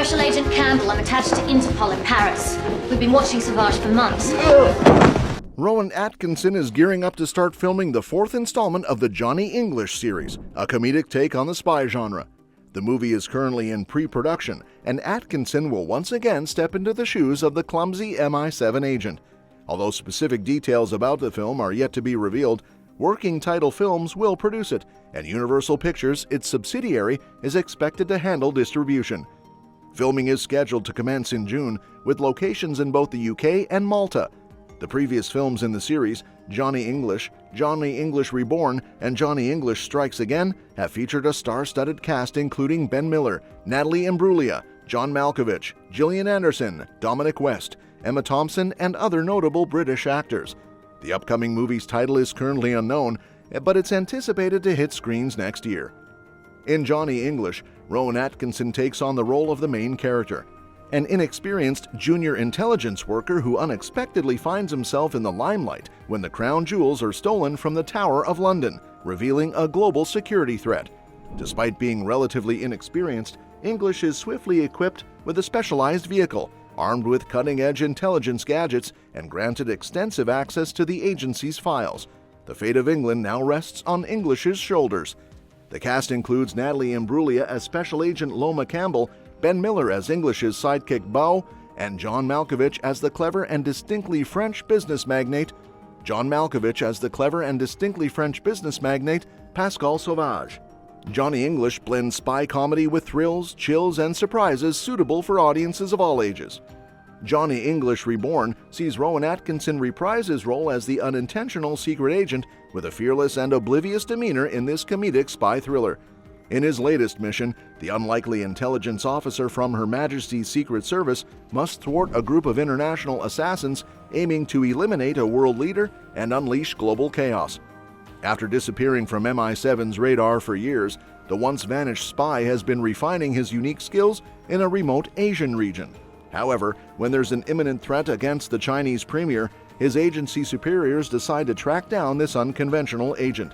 Special Agent Campbell. I'm attached to Interpol in Paris. We've been watching Sauvage for months. Rowan Atkinson is gearing up to start filming the fourth installment of the Johnny English series, a comedic take on the spy genre. The movie is currently in pre-production, and Atkinson will once again step into the shoes of the clumsy MI7 agent. Although specific details about the film are yet to be revealed, Working Title Films will produce it, and Universal Pictures, its subsidiary, is expected to handle distribution. Filming is scheduled to commence in June, with locations in both the UK and Malta. The previous films in the series, Johnny English Reborn, and Johnny English Strikes Again, have featured a star-studded cast including Ben Miller, Natalie Imbruglia, John Malkovich, Gillian Anderson, Dominic West, Emma Thompson, and other notable British actors. The upcoming movie's title is currently unknown, but it's anticipated to hit screens next year. In Johnny English, Rowan Atkinson takes on the role of the main character, an inexperienced junior intelligence worker who unexpectedly finds himself in the limelight when the crown jewels are stolen from the Tower of London, revealing a global security threat. Despite being relatively inexperienced, English is swiftly equipped with a specialized vehicle, armed with cutting-edge intelligence gadgets, and granted extensive access to the agency's files. The fate of England now rests on English's shoulders. The cast includes Natalie Imbruglia as Special Agent Loma Campbell, Ben Miller as English's sidekick Beau, and John Malkovich as the clever and distinctly French business magnate Pascal Sauvage. Johnny English blends spy comedy with thrills, chills, and surprises suitable for audiences of all ages. Johnny English Reborn sees Rowan Atkinson reprise his role as the unintentional secret agent with a fearless and oblivious demeanor in this comedic spy thriller. In his latest mission, the unlikely intelligence officer from Her Majesty's Secret Service must thwart a group of international assassins aiming to eliminate a world leader and unleash global chaos. After disappearing from MI7's radar for years, the once-vanished spy has been refining his unique skills in a remote Asian region. However, when there's an imminent threat against the Chinese premier, his agency superiors decide to track down this unconventional agent.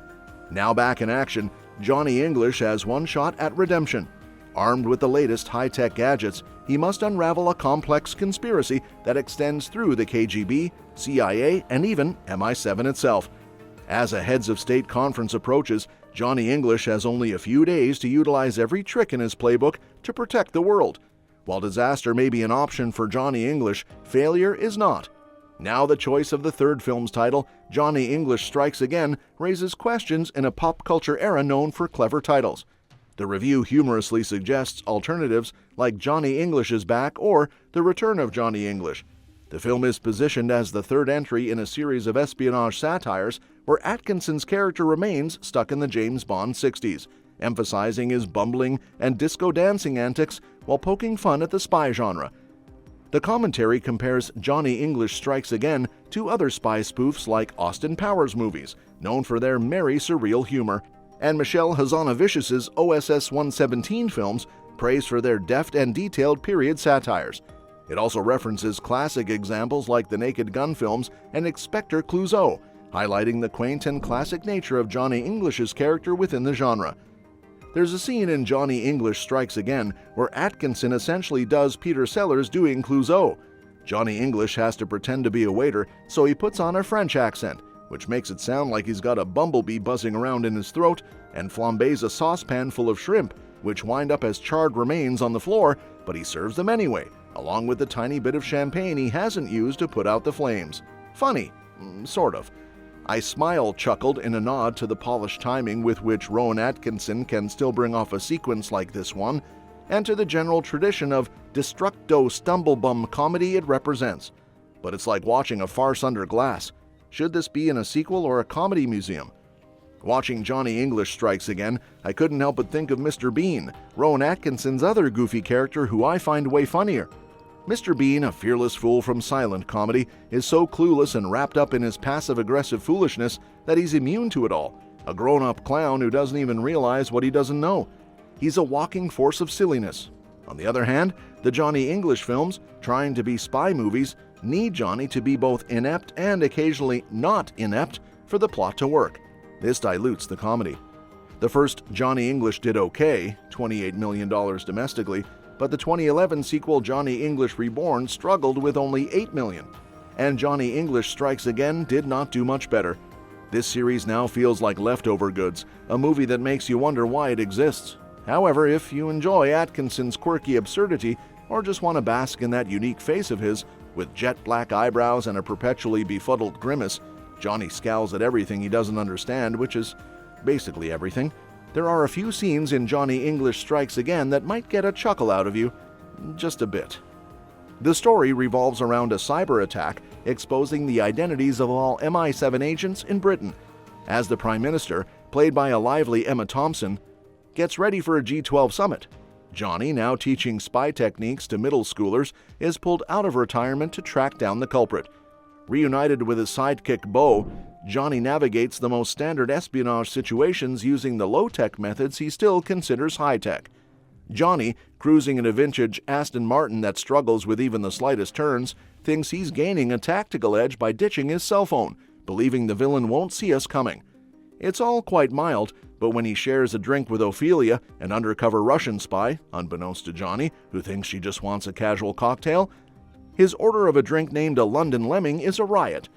Now back in action, Johnny English has one shot at redemption. Armed with the latest high-tech gadgets, he must unravel a complex conspiracy that extends through the KGB, CIA, and even MI7 itself. As a heads of state conference approaches, Johnny English has only a few days to utilize every trick in his playbook to protect the world. While disaster may be an option for Johnny English, failure is not. Now the choice of the third film's title, Johnny English Strikes Again, raises questions in a pop culture era known for clever titles. The review humorously suggests alternatives like Johnny English is Back or The Return of Johnny English. The film is positioned as the third entry in a series of espionage satires where Atkinson's character remains stuck in the James Bond 60s, emphasizing his bumbling and disco dancing antics while poking fun at the spy genre. The commentary compares Johnny English Strikes Again to other spy spoofs like Austin Powers movies, known for their merry, surreal humor, and Michelle Hazanavicius's OSS 117 films, praised for their deft and detailed period satires. It also references classic examples like the Naked Gun films and Inspector Clouseau, highlighting the quaint and classic nature of Johnny English's character within the genre. There's a scene in Johnny English Strikes Again where Atkinson essentially does Peter Sellers doing Clouseau. Johnny English has to pretend to be a waiter, so he puts on a French accent, which makes it sound like he's got a bumblebee buzzing around in his throat, and flambés a saucepan full of shrimp, which wind up as charred remains on the floor, but he serves them anyway, along with the tiny bit of champagne he hasn't used to put out the flames. Funny, sort of. I chuckled in a nod to the polished timing with which Rowan Atkinson can still bring off a sequence like this one, and to the general tradition of destructo stumblebum comedy it represents. But it's like watching a farce under glass. Should this be in a sequel or a comedy museum? Watching Johnny English Strikes Again, I couldn't help but think of Mr. Bean, Rowan Atkinson's other goofy character who I find way funnier. Mr. Bean, a fearless fool from silent comedy, is so clueless and wrapped up in his passive-aggressive foolishness that he's immune to it all, a grown-up clown who doesn't even realize what he doesn't know. He's a walking force of silliness. On the other hand, the Johnny English films, trying to be spy movies, need Johnny to be both inept and occasionally not inept for the plot to work. This dilutes the comedy. The first Johnny English did okay, $28 million domestically, but the 2011 sequel Johnny English Reborn struggled with only $8 million. And Johnny English Strikes Again did not do much better. This series now feels like leftover goods, a movie that makes you wonder why it exists. However, if you enjoy Atkinson's quirky absurdity or just want to bask in that unique face of his, with jet black eyebrows and a perpetually befuddled grimace, Johnny scowls at everything he doesn't understand, which is basically everything. There are a few scenes in Johnny English Strikes Again that might get a chuckle out of you, just a bit. The story revolves around a cyber attack exposing the identities of all MI7 agents in Britain, as the Prime Minister, played by a lively Emma Thompson, gets ready for a G12 summit. Johnny, now teaching spy techniques to middle schoolers, is pulled out of retirement to track down the culprit. Reunited with his sidekick Bo, Johnny navigates the most standard espionage situations using the low-tech methods he still considers high-tech. Johnny, cruising in a vintage Aston Martin that struggles with even the slightest turns, thinks he's gaining a tactical edge by ditching his cell phone, believing the villain won't see us coming. It's all quite mild, but when he shares a drink with Ophelia, an undercover Russian spy, unbeknownst to Johnny, who thinks she just wants a casual cocktail, his order of a drink named a London Lemming is a riot.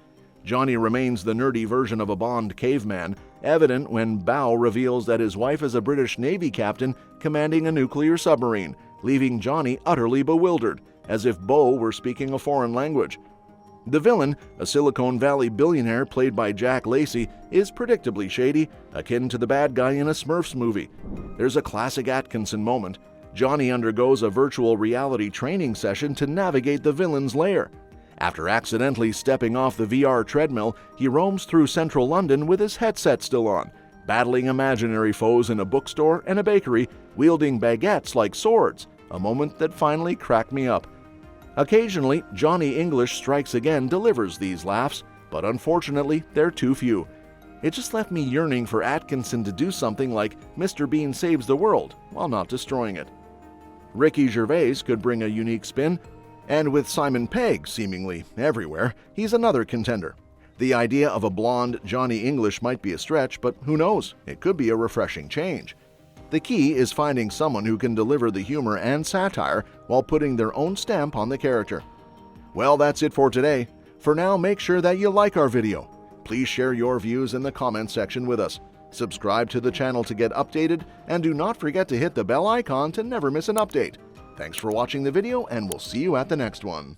Johnny remains the nerdy version of a Bond caveman, evident when Bao reveals that his wife is a British Navy captain commanding a nuclear submarine, leaving Johnny utterly bewildered, as if Bo were speaking a foreign language. The villain, a Silicon Valley billionaire played by Jack Lacey, is predictably shady, akin to the bad guy in a Smurfs movie. There's a classic Atkinson moment. Johnny undergoes a virtual reality training session to navigate the villain's lair. After accidentally stepping off the VR treadmill, he roams through central London with his headset still on, battling imaginary foes in a bookstore and a bakery, wielding baguettes like swords, a moment that finally cracked me up. Occasionally, Johnny English Strikes Again delivers these laughs, but unfortunately, they're too few. It just left me yearning for Atkinson to do something like Mr. Bean Saves the World, while not destroying it. Ricky Gervais could bring a unique spin, and with Simon Pegg seemingly everywhere, he's another contender. The idea of a blonde Johnny English might be a stretch, but who knows, it could be a refreshing change. The key is finding someone who can deliver the humor and satire while putting their own stamp on the character. Well, that's it for today. For now, make sure that you like our video. Please share your views in the comment section with us. Subscribe to the channel to get updated, and do not forget to hit the bell icon to never miss an update. Thanks for watching the video, and we'll see you at the next one.